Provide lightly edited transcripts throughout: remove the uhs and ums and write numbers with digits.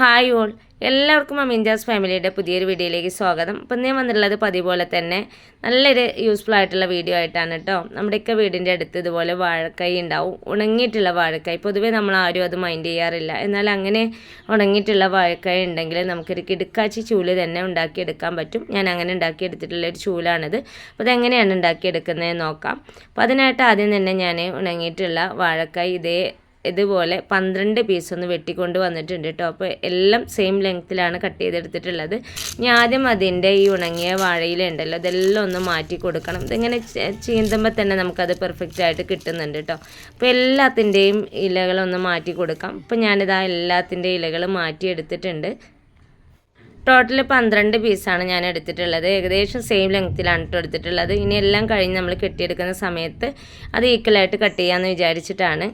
Hi all, എല്ലാവർക്കും അമീൻജാസ് ഫാമിലിയുടെ പുതിയൊരു വീഡിയോയിലേക്ക് സ്വാഗതം. അപ്പം ഞാൻ വന്നിട്ടുള്ളത് പതിവ് പോലെ തന്നെ നല്ലൊരു യൂസ്ഫുൾ ആയിട്ടുള്ള വീഡിയോ ആയിട്ടാണ് കേട്ടോ. നമ്മുടെയൊക്കെ വീടിൻ്റെ അടുത്ത് ഇതുപോലെ വാഴക്കൈ ഉണ്ടാവും, ഉണങ്ങിയിട്ടുള്ള വാഴക്കൈ. പൊതുവേ നമ്മൾ ആരും അത് മൈൻഡ് ചെയ്യാറില്ല. എന്നാൽ അങ്ങനെ ഉണങ്ങിയിട്ടുള്ള വാഴക്കൈ ഉണ്ടെങ്കിൽ നമുക്കൊരു കിടുക്കാച്ചി ചൂല് തന്നെ ഉണ്ടാക്കിയെടുക്കാൻ പറ്റും. ഞാൻ അങ്ങനെ ഉണ്ടാക്കിയെടുത്തിട്ടുള്ള ഒരു ചൂലാണിത്. അപ്പോൾ അതെങ്ങനെയാണ് ഉണ്ടാക്കിയെടുക്കുന്നതെന്ന് നോക്കാം. അപ്പോൾ അതിനായിട്ട് ആദ്യം തന്നെ ഞാൻ ഉണങ്ങിയിട്ടുള്ള വാഴക്കൈ ഇതുപോലെ 12 പീസ് ഒന്ന് വെട്ടിക്കൊണ്ട് വന്നിട്ടുണ്ട് കേട്ടോ. അപ്പോൾ എല്ലാം സെയിം ലെങ്ത്തിലാണ് കട്ട് ചെയ്തെടുത്തിട്ടുള്ളത്. ഇനി ആദ്യം അതിൻ്റെ ഈ ഉണങ്ങിയ വാഴയിലുണ്ടല്ലോ ഇതെല്ലാം ഒന്ന് മാറ്റി കൊടുക്കണം. ഇതിങ്ങനെ ചീന്തുമ്പോൾ തന്നെ നമുക്കത് പെർഫെക്റ്റ് ആയിട്ട് കിട്ടുന്നുണ്ട് കേട്ടോ. അപ്പോൾ എല്ലാത്തിൻ്റെയും ഇലകളൊന്ന് മാറ്റി കൊടുക്കാം. അപ്പോൾ ഞാനിതാ എല്ലാത്തിൻ്റെയും ഇലകൾ മാറ്റിയെടുത്തിട്ടുണ്ട്. ടോട്ടൽ 12 പീസാണ് ഞാൻ എടുത്തിട്ടുള്ളത്. ഏകദേശം സെയിം ലെങ്ത്തിലാണ് കേട്ടോ എടുത്തിട്ടുള്ളത്. ഇനി എല്ലാം കഴിഞ്ഞ് നമ്മൾ കെട്ടിയെടുക്കുന്ന സമയത്ത് അത് ഈക്വലായിട്ട് കട്ട് ചെയ്യാമെന്ന് വിചാരിച്ചിട്ടാണ്.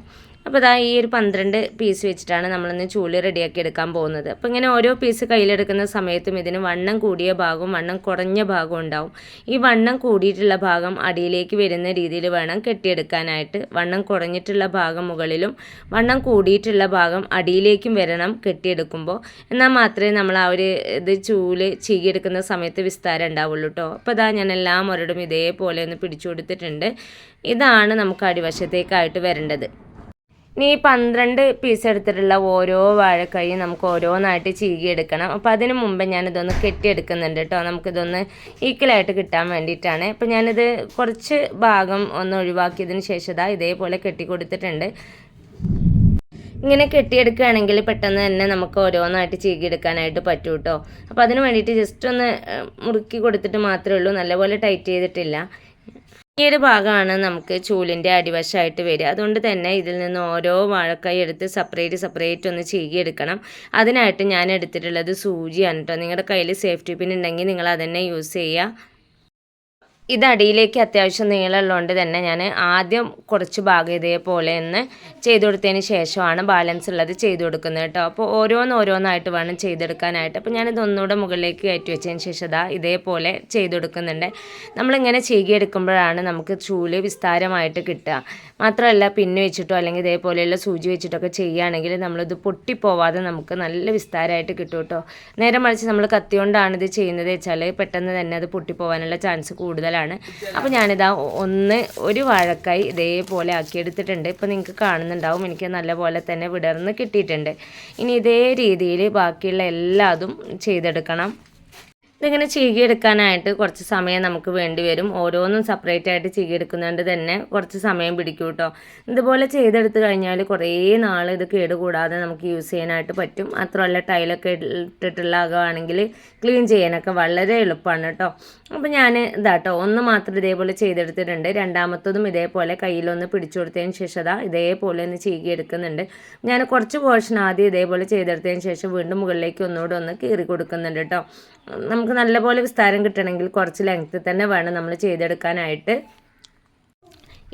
അപ്പോൾ ഈ ഒരു 12 പീസ് വെച്ചിട്ടാണ് നമ്മളിന്ന് ചൂല് റെഡിയാക്കി എടുക്കാൻ പോകുന്നത്. അപ്പോൾ ഇങ്ങനെ ഓരോ പീസ് കയ്യിലെടുക്കുന്ന സമയത്തും ഇതിന് വണ്ണം കൂടിയ ഭാഗവും വണ്ണം കുറഞ്ഞ ഭാഗവും ഉണ്ടാവും. ഈ വണ്ണം കൂടിയിട്ടുള്ള ഭാഗം അടിയിലേക്ക് വരുന്ന രീതിയിൽ വേണം കെട്ടിയെടുക്കാനായിട്ട്. വണ്ണം കുറഞ്ഞിട്ടുള്ള ഭാഗം മുകളിലും വണ്ണം കൂടിയിട്ടുള്ള ഭാഗം അടിയിലേക്കും വരണം കെട്ടിയെടുക്കുമ്പോൾ. എന്നാൽ മാത്രമേ നമ്മൾ ആ ഒരു ചൂല് ചീകിയെടുക്കുന്ന സമയത്ത് വിസ്താരം ഉണ്ടാവുള്ളൂ കേട്ടോ. അപ്പോൾ ഞാൻ എല്ലാ മുരടും ഇതേപോലെ ഒന്ന് പിടിച്ചു കൊടുത്തിട്ടുണ്ട്. ഇതാണ് നമുക്ക് അടിവശത്തേക്കായിട്ട് വരേണ്ടത്. ഇനി 12 പീസ് എടുത്തിട്ടുള്ള ഓരോ വാഴക്കൈയും നമുക്ക് ഓരോന്നായിട്ട് ചീകിയെടുക്കണം. അപ്പോൾ അതിന് മുമ്പ് ഞാനിതൊന്ന് കെട്ടിയെടുക്കുന്നുണ്ട് കേട്ടോ. നമുക്കിതൊന്ന് ഈക്വലായിട്ട് കിട്ടാൻ വേണ്ടിയിട്ടാണ്. അപ്പോൾ ഞാനിത് കുറച്ച് ഭാഗം ഒന്ന് ഒഴിവാക്കിയതിന് ശേഷം ഇതേപോലെ കെട്ടിക്കൊടുത്തിട്ടുണ്ട്. ഇങ്ങനെ കെട്ടിയെടുക്കുകയാണെങ്കിൽ പെട്ടെന്ന് തന്നെ നമുക്ക് ഓരോന്നായിട്ട് ചീകിയെടുക്കാനായിട്ട് പറ്റും കേട്ടോ. അപ്പോൾ അതിന് വേണ്ടിയിട്ട് ജസ്റ്റ് ഒന്ന് മുറുക്കി കൊടുത്തിട്ട് മാത്രമേ ഉള്ളൂ, നല്ലപോലെ ടൈറ്റ് ചെയ്തിട്ടില്ല. ഈ ഒരു ഭാഗമാണ് നമുക്ക് ചൂലിൻ്റെ അടിവശമായിട്ട് വരിക. അതുകൊണ്ട് തന്നെ ഇതിൽ നിന്ന് ഓരോ വാഴക്കൈ എടുത്ത് സെപ്പറേറ്റ് ഒന്ന് ചീകിയെടുക്കണം. അതിനായിട്ട് ഞാൻ എടുത്തിട്ടുള്ളത് സൂചിയാണ് കേട്ടോ. നിങ്ങളുടെ കയ്യിൽ സേഫ്റ്റി പിൻ ഉണ്ടെങ്കിൽ നിങ്ങൾ അതന്നെ യൂസ് ചെയ്യുക. ഇത് അടിയിലേക്ക് അത്യാവശ്യം നീളമുള്ളതുകൊണ്ട് തന്നെ ഞാൻ ആദ്യം കുറച്ച് ഭാഗം ഇതേപോലെ ഒന്ന് ചെയ്ത് കൊടുത്തതിന് ശേഷമാണ് ബാലൻസ് ഉള്ളത് ചെയ്ത് കൊടുക്കുന്നത് കേട്ടോ. അപ്പോൾ ഓരോന്നായിട്ട് വേണം ചെയ്തെടുക്കാനായിട്ട്. അപ്പോൾ ഞാനിത് ഒന്നുകൂടെ മുകളിലേക്ക് കയറ്റി വെച്ചതിന് ശേഷം ഇതേപോലെ ചെയ്ത് കൊടുക്കുന്നുണ്ട്. നമ്മളിങ്ങനെ ചീകിയെടുക്കുമ്പോഴാണ് നമുക്ക് ചൂല് വിസ്താരമായിട്ട് കിട്ടുക. മാത്രമല്ല പിന്ന് വെച്ചിട്ടോ അല്ലെങ്കിൽ ഇതേപോലെയുള്ള സൂചി വെച്ചിട്ടൊക്കെ ചെയ്യുകയാണെങ്കിൽ നമ്മളിത് പൊട്ടിപ്പോവാതെ നമുക്ക് നല്ല വിസ്താരമായിട്ട് കിട്ടും കേട്ടോ. നേരെ മറിച്ച് നമ്മൾ കത്തി കൊണ്ടാണ് ഇത് ചെയ്യുന്നത് വെച്ചാൽ പെട്ടെന്ന് തന്നെ അത് പൊട്ടിപ്പോവാനുള്ള ചാൻസ് കൂടുതലാണ്. അപ്പോൾ ഞാനിതാ ഒരു വാഴക്കായി ഇതേപോലെ ആക്കിയെടുത്തിട്ടുണ്ട്. ഇപ്പോൾ നിങ്ങൾക്ക് കാണുന്നുണ്ടാവും എനിക്ക് നല്ലപോലെ തന്നെ വിടർന്ന് കിട്ടിയിട്ടുണ്ട്. ഇനി ഇതേ രീതിയിൽ ബാക്കിയുള്ള എല്ലാതും ചെയ്തെടുക്കണം. ഇതിങ്ങനെ ചീകിയെടുക്കാനായിട്ട് കുറച്ച് സമയം നമുക്ക് വേണ്ടി വരും. ഓരോന്നും സെപ്പറേറ്റ് ആയിട്ട് ചീകിയെടുക്കുന്നതുകൊണ്ട് തന്നെ കുറച്ച് സമയം പിടിക്കും കേട്ടോ. ഇതുപോലെ ചെയ്തെടുത്ത് കഴിഞ്ഞാൽ കുറേ നാൾ ഇത് കേടുകൂടാതെ നമുക്ക് യൂസ് ചെയ്യാനായിട്ട് പറ്റും. മാത്രമല്ല ടൈലൊക്കെ ഇട്ടിട്ടുള്ള ആകുകയാണെങ്കിൽ ക്ലീൻ ചെയ്യാനൊക്കെ വളരെ എളുപ്പമാണ് കേട്ടോ. അപ്പോൾ ഞാൻ ഒന്ന് മാത്രം ഇതേപോലെ ചെയ്തെടുത്തിട്ടുണ്ട്. രണ്ടാമത്തതും ഇതേപോലെ കയ്യിലൊന്ന് പിടിച്ചു കൊടുത്തതിന് ശേഷം ഇതേപോലെ ഒന്ന് ചീകിയെടുക്കുന്നുണ്ട്. ഞാൻ കുറച്ച് പോർഷൻ ആദ്യം ഇതേപോലെ ചെയ്തെടുത്തതിന് ശേഷം വീണ്ടും മുകളിലേക്ക് ഒന്നുകൂടെ ഒന്ന് കീറി കൊടുക്കുന്നുണ്ട് കേട്ടോ. നമുക്ക് നല്ലപോലെ വിസ്താരം കിട്ടണമെങ്കിൽ കുറച്ച് ലെങ്ത്ത് തന്നെ വേണം നമ്മൾ ചെയ്തെടുക്കാനായിട്ട്.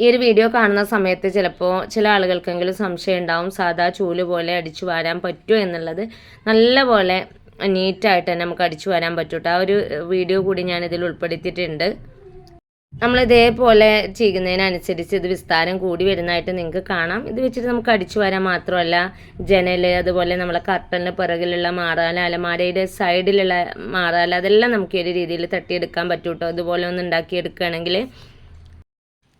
ഈ ഒരു വീഡിയോ കാണുന്ന സമയത്ത് ചിലപ്പോൾ ചില ആളുകൾക്കെങ്കിലും സംശയം ഉണ്ടാവും, സാധാ ചൂല് പോലെ അടിച്ചു വാരാൻ പറ്റുമോ എന്നുള്ളത്. നല്ലപോലെ നീറ്റായിട്ട് തന്നെ നമുക്ക് അടിച്ചു വരാൻ പറ്റൂട്ടോ. ആ ഒരു വീഡിയോ കൂടി ഞാനിതിൽ ഉൾപ്പെടുത്തിയിട്ടുണ്ട്. നമ്മൾ ഇതേപോലെ ചെയ്യുന്നതിനനുസരിച്ച് ഇത് വിസ്താരം കൂടി വരുന്നതായിട്ട് നിങ്ങൾക്ക് കാണാം. ഇത് വെച്ചിട്ട് നമുക്ക് അടിച്ചു വരാൻ മാത്രമല്ല ജനൽ, അതുപോലെ നമ്മളെ കർട്ടന് പിറകിലുള്ള മാറാല, അലമാരയുടെ സൈഡിലുള്ള മാറാല, അതെല്ലാം നമുക്ക് ഈ ഒരു രീതിയിൽ തട്ടിയെടുക്കാൻ പറ്റും കേട്ടോ. ഇതുപോലെ ഒന്ന് ഉണ്ടാക്കിയെടുക്കുകയാണെങ്കിൽ.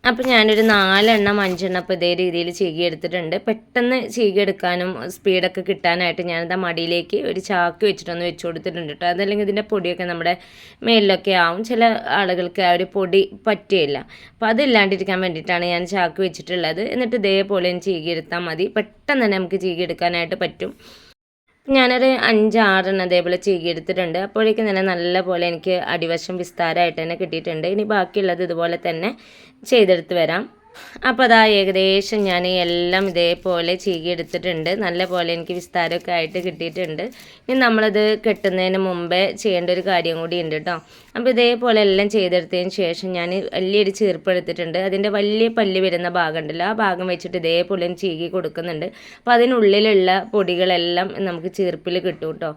അപ്പോൾ ഞാനൊരു 4 എണ്ണം 5 എണ്ണം ഇപ്പോൾ ഇതേ രീതിയിൽ ചീകിയെടുത്തിട്ടുണ്ട്. പെട്ടെന്ന് ചീകിയെടുക്കാനും സ്പീഡൊക്കെ കിട്ടാനായിട്ട് ഞാനിതാ മടിയിലേക്ക് ഒരു ചാക്ക് വെച്ചിട്ടൊന്ന് വെച്ച് കൊടുത്തിട്ടുണ്ട് കേട്ടോ. അതല്ലെങ്കിൽ ഇതിൻ്റെ പൊടിയൊക്കെ നമ്മുടെ മേലിലൊക്കെ ആവും. ചില ആളുകൾക്ക് ആ ഒരു പൊടി പറ്റുകയില്ല. അപ്പോൾ അതില്ലാണ്ടിരിക്കാൻ വേണ്ടിയിട്ടാണ് ഞാൻ ചാക്ക് വെച്ചിട്ടുള്ളത്. എന്നിട്ട് ഇതേപോലെ ചീകിയെടുത്താൽ മതി. പെട്ടെന്ന് തന്നെ നമുക്ക് ചീകിയെടുക്കാനായിട്ട് പറ്റും. ഞാനൊരു 5-6 എണ്ണം അതേപോലെ ചീകിയെടുത്തിട്ടുണ്ട്. അപ്പോഴേക്കും തന്നെ നല്ല പോലെ എനിക്ക് അടിവശം വിസ്താരമായിട്ട് തന്നെ കിട്ടിയിട്ടുണ്ട്. ഇനി ബാക്കിയുള്ളത് ഇതുപോലെ തന്നെ ചെയ്തെടുത്ത് വരാം. അപ്പോൾ ഏകദേശം ഞാൻ എല്ലാം ഇതേപോലെ ചീകിയെടുത്തിട്ടുണ്ട്. നല്ല പോലെ എനിക്ക് വിസ്താരമൊക്കെ ആയിട്ട് കിട്ടിയിട്ടുണ്ട്. ഇനി നമ്മളത് കെട്ടുന്നതിന് മുമ്പേ ചെയ്യേണ്ട ഒരു കാര്യം കൂടി ഉണ്ട് കേട്ടോ. അപ്പോൾ ഇതേപോലെ എല്ലാം ചെയ്തെടുത്തതിന് ശേഷം ഞാൻ വലിയൊരു ചീർപ്പ് എടുത്തിട്ടുണ്ട്. അതിൻ്റെ വലിയ പല്ല് വരുന്ന ഭാഗം ഉണ്ടല്ലോ, ആ ഭാഗം വെച്ചിട്ട് ഇതേപോലെ ചീകി കൊടുക്കുന്നുണ്ട്. അപ്പോൾ അതിനുള്ളിലുള്ള പൊടികളെല്ലാം നമുക്ക് ചീർപ്പിൽ കിട്ടും കേട്ടോ.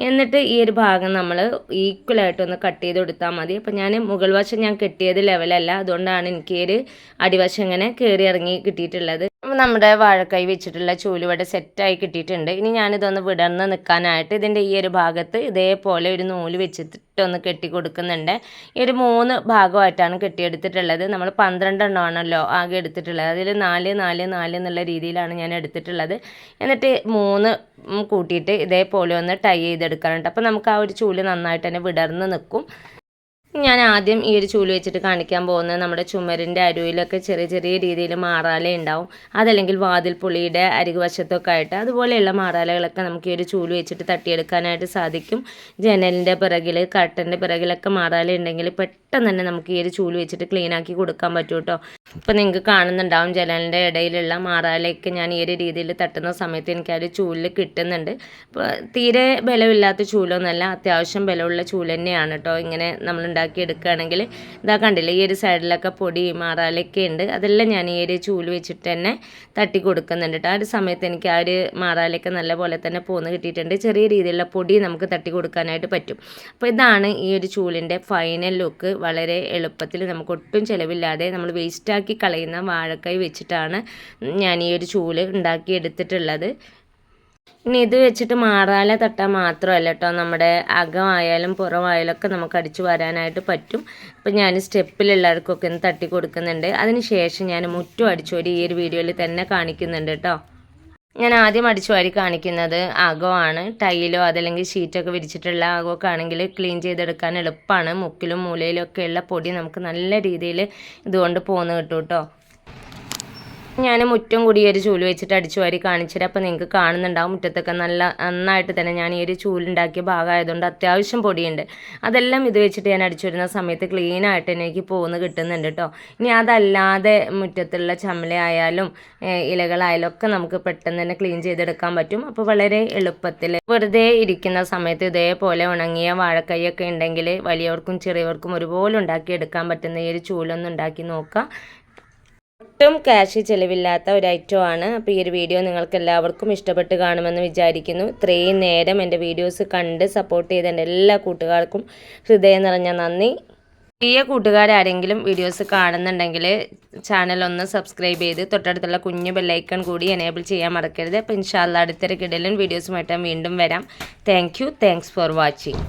എന്നിട്ട് ഈ ഒരു ഭാഗം നമ്മൾ ഈക്വലായിട്ടൊന്ന് കട്ട് ചെയ്ത് കൊടുത്താൽ മതി. അപ്പോൾ ഞാൻ മുകൾ വശം ഞാൻ കെട്ടിയത് ലെവലല്ല, അതുകൊണ്ടാണ് എനിക്ക് ഒരു അടിവശം ഇങ്ങനെ കയറി ഇറങ്ങി കിട്ടിയിട്ടുള്ളത്. നമ്മുടെ വാഴക്കൈ വെച്ചിട്ടുള്ള ചൂലുവട സെറ്റായി കിട്ടിയിട്ടുണ്ട്. ഇനി ഞാനിതൊന്ന് വിടർന്ന് നിൽക്കാനായിട്ട് ഇതിൻ്റെ ഈ ഒരു ഭാഗത്ത് ഇതേപോലെ ഒരു നൂല് വെച്ചിട്ടൊന്ന് കെട്ടി കൊടുക്കുന്നുണ്ട്. ഈ ഒരു 3 ഭാഗമായിട്ടാണ് കെട്ടിയെടുത്തിട്ടുള്ളത്. നമ്മൾ 12 എണ്ണമാണല്ലോ ആകെ എടുത്തിട്ടുള്ളത്. അതിൽ 4, 4, 4 എന്നുള്ള രീതിയിലാണ് ഞാൻ എടുത്തിട്ടുള്ളത്. എന്നിട്ട് 3 കൂട്ടിയിട്ട് ഇതേപോലെ ഒന്ന് ടൈ ചെയ്തെടുക്കാനുണ്ട്. അപ്പോൾ നമുക്ക് ആ ഒരു ചൂല് നന്നായിട്ട് തന്നെ വിടർന്ന് നിൽക്കും. ഞാൻ ആദ്യം ഈ ഒരു ചൂല് വെച്ചിട്ട് കാണിക്കാൻ പോകുന്നത് നമ്മുടെ ചുമരിൻ്റെ അരുവിലൊക്കെ ചെറിയ ചെറിയ രീതിയിൽ മാറാല ഉണ്ടാവും, അതല്ലെങ്കിൽ വാതിൽപ്പുളിയുടെ അരികുവശത്തൊക്കെ ആയിട്ട് അതുപോലെയുള്ള മാറാലകളൊക്കെ നമുക്ക് ഈ ഒരു ചൂല് വെച്ചിട്ട് തട്ടിയെടുക്കാനായിട്ട് സാധിക്കും. ജനലിൻ്റെ പിറകിൽ കർട്ടൻ്റെ പിറകിലൊക്കെ മാറാല ഉണ്ടെങ്കിൽ പെട്ടെന്ന് തന്നെ നമുക്ക് ഈ ഒരു ചൂല് വെച്ചിട്ട് ക്ലീൻ ആക്കി കൊടുക്കാൻ പറ്റും കേട്ടോ. ഇപ്പോൾ നിങ്ങൾക്ക് കാണുന്നുണ്ടാവും ജനലിൻ്റെ ഇടയിലുള്ള മാറാലയൊക്കെ ഞാൻ ഈ ഒരു രീതിയിൽ തട്ടുന്ന സമയത്ത് എനിക്ക് ആ ഒരു ചൂലിൽ കിട്ടുന്നുണ്ട്. അപ്പോൾ തീരെ ബലമില്ലാത്ത ചൂലൊന്നുമല്ല, അത്യാവശ്യം ബലമുള്ള ചൂല് തന്നെയാണ് കേട്ടോ. ഇങ്ങനെ നമ്മൾ എടുക്കുകയാണെങ്കിൽ ഇതാ കണ്ടില്ലേ, ഈ ഒരു സൈഡിലൊക്കെ പൊടി മാറാലൊക്കെ ഉണ്ട്. അതെല്ലാം ഞാൻ ഈ ഒരു ചൂല് വെച്ചിട്ട് തന്നെ തട്ടി കൊടുക്കുന്നുണ്ട് കേട്ടോ. ആ ഒരു സമയത്ത് എനിക്ക് ആ ഒരു മാറാലൊക്കെ നല്ല പോലെ തന്നെ പോന്ന് കിട്ടിയിട്ടുണ്ട്. ചെറിയ രീതിയിലുള്ള പൊടി നമുക്ക് തട്ടി കൊടുക്കാനായിട്ട് പറ്റും. അപ്പോൾ ഇതാണ് ഈ ഒരു ചൂലിൻ്റെ ഫൈനൽ ലുക്ക്. വളരെ എളുപ്പത്തിൽ നമുക്ക് ഒട്ടും ചിലവില്ലാതെ നമ്മൾ വേസ്റ്റാക്കി കളയുന്ന വാഴക്കൈ വെച്ചിട്ടാണ് ഞാൻ ഈ ഒരു ചൂല് ഉണ്ടാക്കി എടുത്തിട്ടുള്ളത്. ഇനി ഇത് വെച്ചിട്ട് മാറാല തട്ടാൻ മാത്രമല്ല കേട്ടോ, നമ്മുടെ അകമായാലും പുറമായാലും ഒക്കെ നമുക്ക് അടിച്ചു വരാനായിട്ട് പറ്റും. അപ്പോൾ ഞാൻ സ്റ്റെപ്പിലുള്ളവർക്കൊക്കെ ഒന്ന് തട്ടി കൊടുക്കുന്നുണ്ട്. അതിന് ശേഷം ഞാൻ മുറ്റും അടിച്ചുവാരി ഈ ഒരു വീഡിയോയിൽ തന്നെ കാണിക്കുന്നുണ്ട് കേട്ടോ. ഞാൻ ആദ്യം അടിച്ചുവാരി കാണിക്കുന്നത് അകമാണ്. ടൈലോ അതല്ലെങ്കിൽ ഷീറ്റൊക്കെ വിരിച്ചിട്ടുള്ള അകമൊക്കെ ആണെങ്കിൽ ക്ലീൻ ചെയ്തെടുക്കാൻ എളുപ്പമാണ്. മുക്കിലും മൂലയിലും ഒക്കെയുള്ള പൊടി നമുക്ക് നല്ല രീതിയിൽ ഇതുകൊണ്ട് പോന്ന് കിട്ടും കേട്ടോ. ഞാൻ മുറ്റം കൂടി ഒരു ചൂല് വെച്ചിട്ട് അടിച്ചു വാരി കാണിച്ചിട്ട് അപ്പോൾ നിങ്ങൾക്ക് കാണുന്നുണ്ടാവും മുറ്റത്തൊക്കെ നന്നായിട്ട് തന്നെ ഞാൻ ഈ ഒരു ചൂലുണ്ടാക്കിയ ഭാഗമായതുകൊണ്ട് അത്യാവശ്യം പൊടിയുണ്ട്. അതെല്ലാം ഇത് വെച്ചിട്ട് ഞാൻ അടിച്ചു വരുന്ന സമയത്ത് ക്ലീനായിട്ട് എനിക്ക് പോന്ന് കിട്ടുന്നുണ്ട് കേട്ടോ. ഇനി അതല്ലാതെ മുറ്റത്തുള്ള ചമ്മലയായാലും ഇലകളായാലും ഒക്കെ നമുക്ക് പെട്ടെന്ന് തന്നെ ക്ലീൻ ചെയ്തെടുക്കാൻ പറ്റും. അപ്പോൾ വളരെ എളുപ്പത്തിൽ വെറുതെ ഇരിക്കുന്ന സമയത്ത് ഇതേപോലെ ഉണങ്ങിയ വാഴക്കൈയൊക്കെ ഉണ്ടെങ്കിൽ വലിയവർക്കും ചെറിയവർക്കും ഒരുപോലെ ഉണ്ടാക്കിയെടുക്കാൻ പറ്റുന്ന ഈ ഒരു ചൂലൊന്നും ഉണ്ടാക്കി നോക്കുക. ഒട്ടും ക്യാഷ് ചിലവില്ലാത്ത ഒരു ഐറ്റമാണ്. അപ്പോൾ ഈ ഒരു വീഡിയോ നിങ്ങൾക്ക് എല്ലാവർക്കും ഇഷ്ടപ്പെട്ട് കാണുമെന്ന് വിചാരിക്കുന്നു. ഇത്രയും നേരം എൻ്റെ വീഡിയോസ് കണ്ട് സപ്പോർട്ട് ചെയ്ത എൻ്റെ എല്ലാ കൂട്ടുകാർക്കും ഹൃദയം നിറഞ്ഞ നന്ദി. പുതിയ കൂട്ടുകാരാരെങ്കിലും വീഡിയോസ് കാണുന്നുണ്ടെങ്കിൽ ചാനൽ ഒന്ന് സബ്സ്ക്രൈബ് ചെയ്ത് തൊട്ടടുത്തുള്ള കുഞ്ഞു ബെല്ലൈക്കൺ കൂടി എനേബിൾ ചെയ്യാൻ മറക്കരുത്. അപ്പോൾ ഇൻഷാല്ലാ അടുത്തൊരു കിടലൻ വീഡിയോസുമായിട്ട് വീണ്ടും വരാം. Thanks for watching.